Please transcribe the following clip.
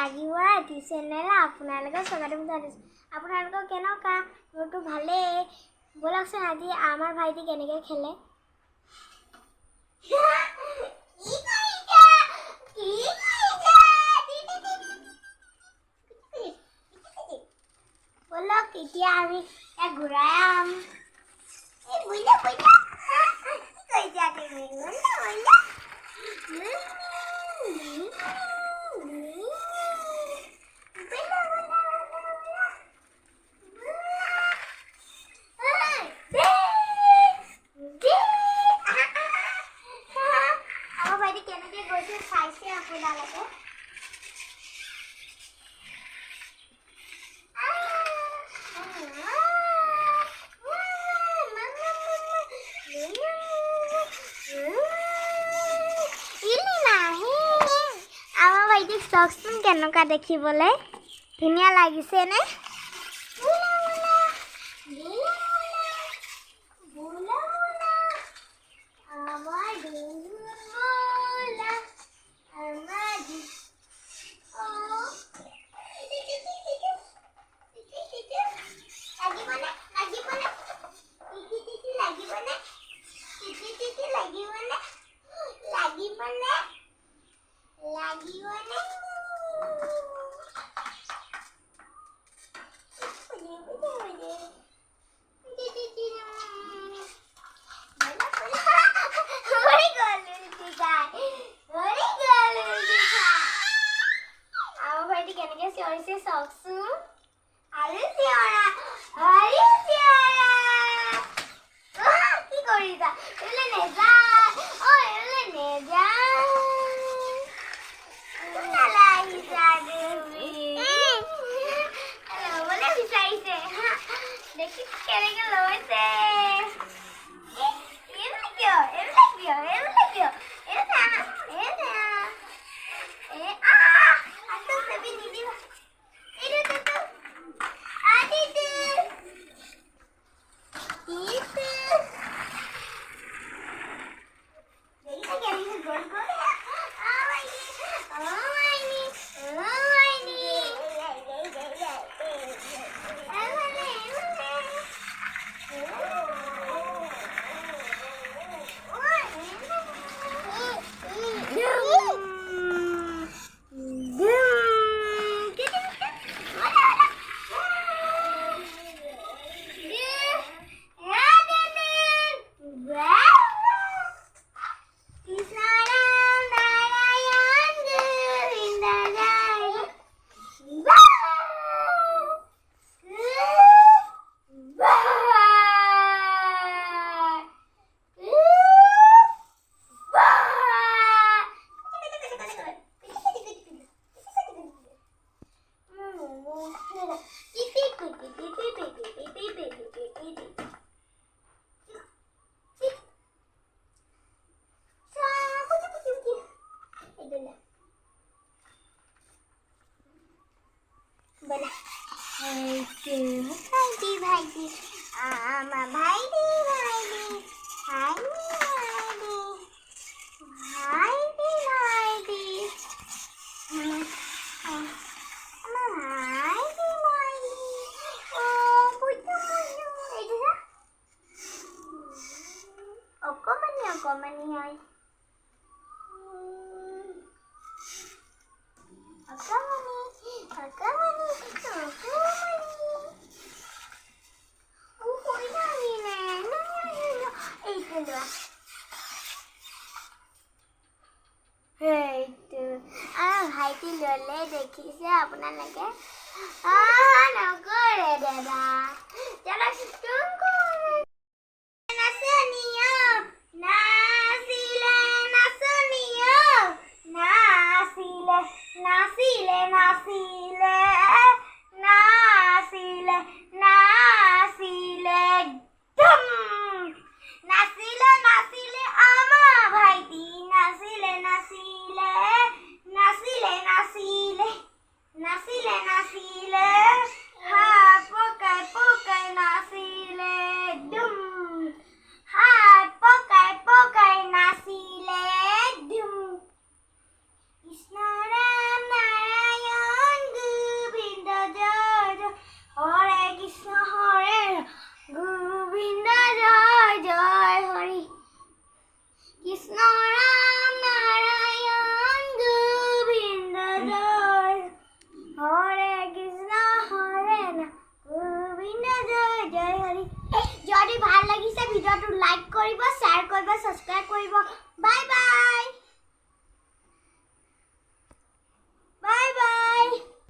গাগি Barua channel আপোনালোকক স্বাগতম জনাইছোঁ। আপোনালোকক কেনেকুৱা? মোৰতো ভালেই। ব'লকচোন আজি আমাৰ ভাইটি কেনেকৈ খেলে। ব'লক এতিয়া আমি ইয়াক ঘূৰাই আম। কেনেকৈ গৈছে চাইছে আপোনালোকে। আমাৰ ভাইটিক চাওকচোন কেনেকুৱা দেখিবলৈ ধুনীয়া লাগিছেনে? কেনেকৈ চিঞৰিছে চাওকচোন। আৰু চিঞৰা কি কৰিছা? এলে নেযা এলে নেযা ল'বলৈ বিচাৰিছে দেখি কেনেকৈ লৈছে। ভাইটি আমাৰ ভাইটি অকমানি হয়। ভাইটি ল'লে দেখিছে আপোনালোকে। নকৰে দাদা নাচিলে